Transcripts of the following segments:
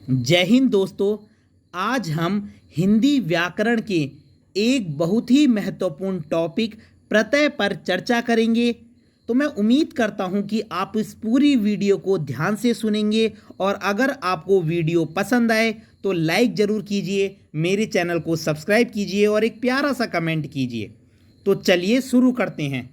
जय हिंद दोस्तों। आज हम हिंदी व्याकरण के एक बहुत ही महत्वपूर्ण टॉपिक प्रत्यय पर चर्चा करेंगे। तो मैं उम्मीद करता हूं कि आप इस पूरी वीडियो को ध्यान से सुनेंगे और अगर आपको वीडियो पसंद आए तो लाइक ज़रूर कीजिए, मेरे चैनल को सब्सक्राइब कीजिए और एक प्यारा सा कमेंट कीजिए। तो चलिए शुरू करते हैं।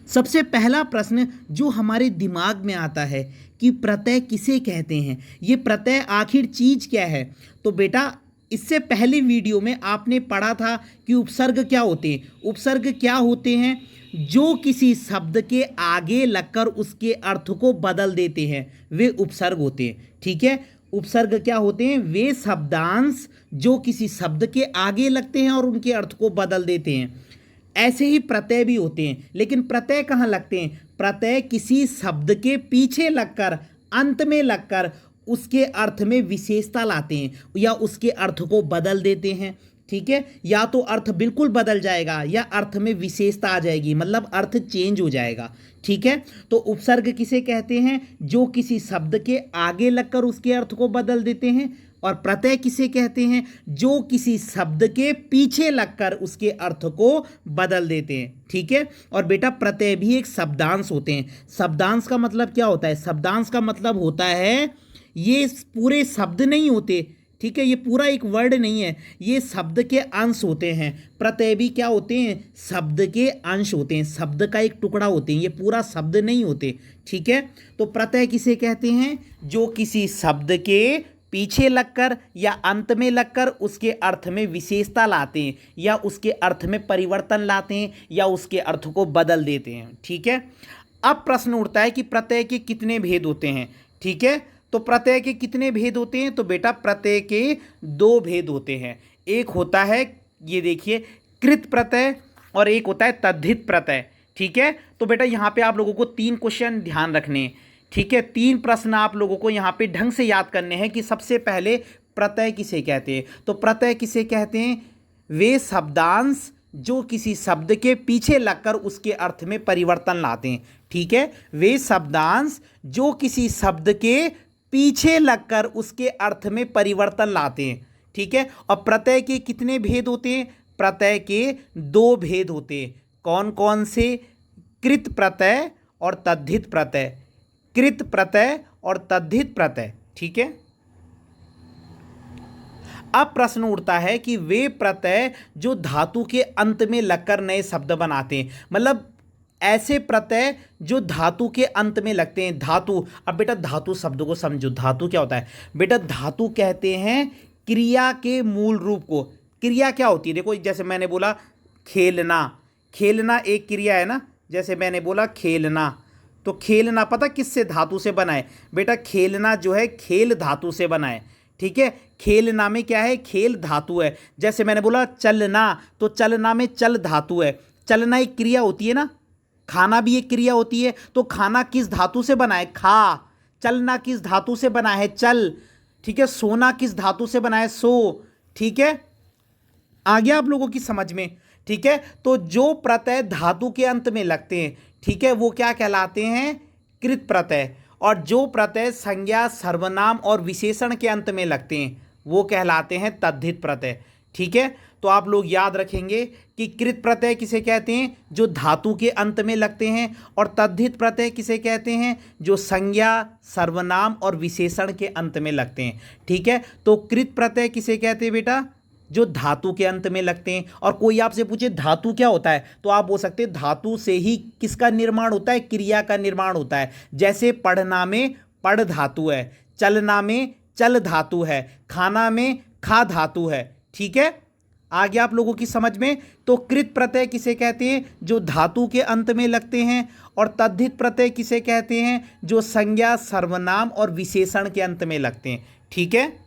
सबसे पहला प्रश्न जो हमारे दिमाग में आता है कि प्रत्यय किसे कहते हैं, ये प्रत्यय आखिर चीज क्या है। तो बेटा, इससे पहले वीडियो में आपने पढ़ा था कि उपसर्ग क्या होते हैं। उपसर्ग क्या होते हैं? जो किसी शब्द के आगे लगकर उसके अर्थ को बदल देते हैं, वे उपसर्ग होते हैं। ठीक है, उपसर्ग क्या होते हैं? वे शब्दांश जो किसी शब्द के आगे लगते हैं और उनके अर्थ को बदल देते हैं। ऐसे ही प्रत्यय भी होते हैं, लेकिन प्रत्यय कहाँ लगते हैं? प्रत्यय किसी शब्द के पीछे लगकर, अंत में लगकर उसके अर्थ में विशेषता लाते हैं या उसके अर्थ को बदल देते हैं। ठीक है, या तो अर्थ बिल्कुल बदल जाएगा या अर्थ में विशेषता आ जाएगी, मतलब अर्थ चेंज हो जाएगा। ठीक है, तो उपसर्ग किसे कहते हैं? जो किसी शब्द के आगे लगकर उसके अर्थ को बदल देते हैं। और प्रत्यय किसे कहते हैं? जो किसी शब्द के पीछे लगकर उसके अर्थ को बदल देते हैं। ठीक है, और बेटा प्रत्यय भी एक शब्दांश होते हैं। शब्दांश का मतलब क्या होता है? शब्दांश का मतलब होता है ये पूरे शब्द नहीं होते। ठीक है, ये पूरा एक वर्ड नहीं है, ये शब्द के अंश होते हैं। प्रत्यय भी क्या होते हैं? शब्द के अंश होते हैं, शब्द का एक टुकड़ा होते हैं, ये पूरा शब्द नहीं होते। ठीक है, तो प्रत्यय किसे कहते हैं? जो किसी शब्द के पीछे लगकर या अंत में लगकर उसके अर्थ में विशेषता लाते हैं या उसके अर्थ में परिवर्तन लाते हैं या उसके अर्थ को बदल देते हैं। ठीक है, अब प्रश्न उठता है कि प्रत्यय के कितने भेद होते हैं। ठीक है, तो प्रत्यय के कितने भेद होते हैं? तो बेटा प्रत्यय के दो भेद होते हैं। एक होता है, ये देखिए, कृत प्रत्यय और एक होता है तद्धित प्रत्यय। ठीक है, तो बेटा यहाँ पे आप लोगों को 3 क्वेश्चन ध्यान रखने हैं। ठीक है, 3 प्रश्न आप लोगों को यहाँ पे ढंग से याद करने हैं कि सबसे पहले प्रत्यय किसे कहते हैं। तो प्रत्यय किसे कहते हैं? वे शब्दांश जो किसी शब्द के पीछे लगकर उसके अर्थ में परिवर्तन लाते हैं। ठीक है, वे शब्दांश जो किसी शब्द के पीछे लगकर उसके अर्थ में परिवर्तन लाते हैं। ठीक है, और प्रत्यय के कितने भेद होते हैं? प्रत्यय के 2 भेद होते हैं। कौन कौन से? कृत प्रत्यय और तद्धित प्रत्यय। कृत प्रत्यय और तद्धित प्रत्यय। ठीक है, अब प्रश्न उठता है कि वे प्रत्यय जो धातु के अंत में लगकर नए शब्द बनाते हैं, मतलब ऐसे प्रत्यय जो धातु के अंत में लगते हैं। धातु, अब बेटा धातु शब्द को समझो। धातु क्या होता है? बेटा धातु कहते हैं क्रिया के मूल रूप को। क्रिया क्या होती है? देखो, जैसे मैंने बोला खेलना, खेलना एक क्रिया है ना। जैसे मैंने बोला खेलना, तो खेलना पता किससे? धातु से बना है। बेटा खेलना जो है खेल धातु से बना है। ठीक है, खेलना में क्या है? खेल धातु है। जैसे मैंने बोला चलना, तो चलना में चल धातु है। चलना एक क्रिया होती है ना। खाना भी एक क्रिया होती है। तो खाना किस धातु से बना है? खा। चलना किस धातु से बना है? चल। ठीक है, सोना किस धातु से बना है? सो। ठीक है, आ गया आप लोगों की समझ में? ठीक है, तो जो प्रत्यय धातु के अंत में लगते हैं, ठीक है, वो क्या कहलाते हैं? कृत प्रत्यय। और जो प्रत्यय संज्ञा, सर्वनाम और विशेषण के अंत में लगते हैं, वो कहलाते हैं तद्धित प्रत्यय। ठीक है, तो आप लोग याद रखेंगे कि कृत प्रत्यय किसे कहते हैं? जो धातु के अंत में लगते हैं। और तद्धित प्रत्यय किसे कहते हैं? जो संज्ञा, सर्वनाम और विशेषण के अंत में लगते हैं। ठीक है, तो कृत प्रत्यय किसे कहते हैं बेटा? जो धातु के अंत में लगते हैं। और कोई आपसे पूछे धातु क्या होता है, तो आप बोल सकते हैं धातु से ही किसका निर्माण होता है? क्रिया का निर्माण होता है। जैसे पढ़ना में पढ़ धातु है, चलना में चल धातु है, खाना में खा धातु है। ठीक है, आ गया आप लोगों की समझ में? तो कृत प्रत्यय किसे कहते हैं? जो धातु के अंत में लगते हैं। और तद्धित प्रत्यय किसे कहते हैं? जो संज्ञा, सर्वनाम और विशेषण के अंत में लगते हैं। ठीक है,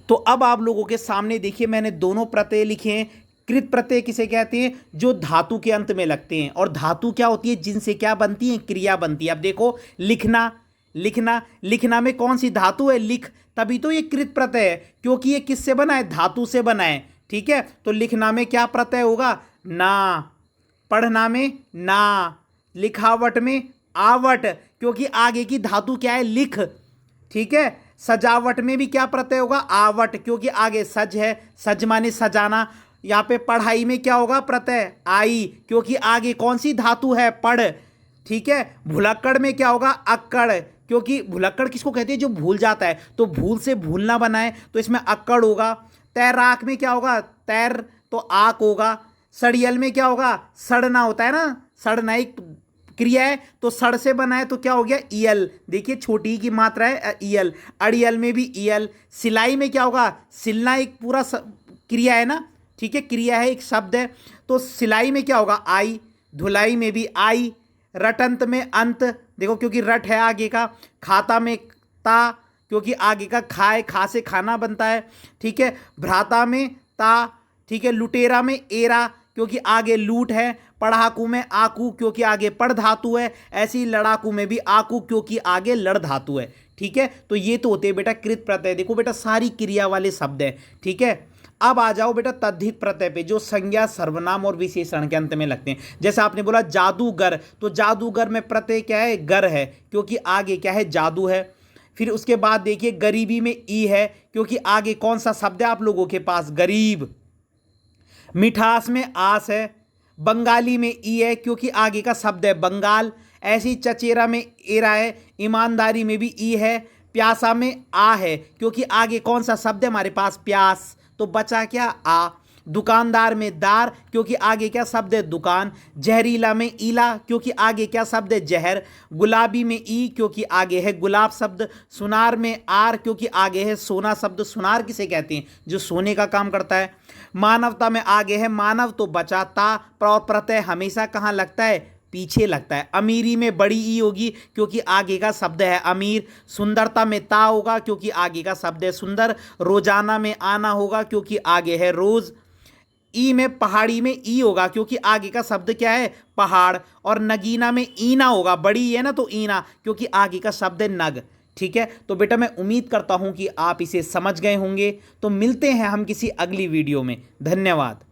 तो अब आप लोगों के सामने देखिए, मैंने दोनों प्रत्यय लिखे हैं। कृत प्रत्यय किसे कहते हैं? जो धातु के अंत में लगते हैं। और धातु क्या होती है? जिनसे क्या बनती है? क्रिया बनती है। अब देखो, लिखना, लिखना, लिखना में कौन सी धातु है? लिख, तभी तो ये कृत प्रत्यय है, क्योंकि ये किससे बना है? धातु से बना है। ठीक है, तो लिखना में क्या प्रत्यय होगा? ना। पढ़ना में ना। लिखावट में आवट, क्योंकि आगे की धातु क्या है, लिख। ठीक है, सजावट में भी क्या प्रत्यय होगा, आवट, क्योंकि आगे सज है, सज माने सजाना। यहाँ पे पढ़ाई में क्या होगा, प्रत्यय आई, क्योंकि आगे कौन सी धातु है, पढ़। ठीक है, भुलक्कड़ में क्या होगा, अक्कड़, क्योंकि भुलक्कड़ किसको कहते हैं, जो भूल जाता है, तो भूल से भूलना बनाए तो इसमें अक्कड़ होगा। तैराक में क्या होगा, तैर, तो आक होगा। सड़ियल में क्या होगा, सड़ना होता है ना, सड़ना एक क्रिया है, तो सड़ से बना है तो क्या हो गया, ईयल। देखिए छोटी की मात्रा है ईयल। अड़ियल में भी ईयल। सिलाई में क्या होगा, सिलना एक पूरा क्रिया है ना, ठीक है, क्रिया है, एक शब्द है, तो सिलाई में क्या होगा, आई। धुलाई में भी आई। रटंत में अंत, देखो क्योंकि रट है आगे का। खाता में ता, क्योंकि आगे का खाए, खा से खाना बनता है। ठीक है, भ्राता में ता। ठीक है, लुटेरा में एरा, क्योंकि आगे लूट है। पढ़ाकू में आकू, क्योंकि आगे पढ़ धातु है। ऐसे ही लड़ाकू में भी आकू, क्योंकि आगे लड़ धातु है। ठीक है, तो ये तो होते हैं बेटा कृत प्रत्यय। देखो बेटा सारी क्रिया वाले शब्द हैं। ठीक है, अब आ जाओ बेटा तद्धित प्रत्यय पे, जो संज्ञा, सर्वनाम और विशेषण के अंत में लगते हैं। जैसे आपने बोला जादूगर, तो जादूगर में प्रत्यय क्या है, गर है, क्योंकि आगे क्या है, जादू है। फिर उसके बाद देखिए गरीबी में ई है, क्योंकि आगे कौन सा शब्द है आप लोगों के पास, गरीब। मिठास में आस है। बंगाली में ई है, क्योंकि आगे का शब्द है बंगाल। ऐसी चचेरा में एरा है। ईमानदारी में भी ई है। प्यासा में आ है, क्योंकि आगे कौन सा शब्द है हमारे पास, प्यास, तो बचा क्या, आ। दुकानदार में दार, क्योंकि आगे क्या शब्द है, दुकान। जहरीला में ईला, क्योंकि आगे क्या शब्द है, जहर। गुलाबी में ई, क्योंकि आगे है गुलाब शब्द। सुनार में आर, क्योंकि आगे है सोना शब्द। सुनार किसे कहते हैं, जो सोने का काम करता है। मानवता में आगे है मानव, तो बचा ता। प्रत्यय हमेशा कहाँ लगता है, पीछे लगता है। अमीरी में बड़ी ई होगी, क्योंकि आगे का शब्द है अमीर। सुंदरता में ता होगा, क्योंकि आगे का शब्द है सुंदर। रोजाना में आना होगा, क्योंकि आगे है रोज। ई में पहाड़ी में ई होगा, क्योंकि आगे का शब्द क्या है, पहाड़। और नगीना में ईना होगा, बड़ी है ना तो ईना, क्योंकि आगे का शब्द है नग। ठीक है, तो बेटा मैं उम्मीद करता हूं कि आप इसे समझ गए होंगे। तो मिलते हैं हम किसी अगली वीडियो में। धन्यवाद।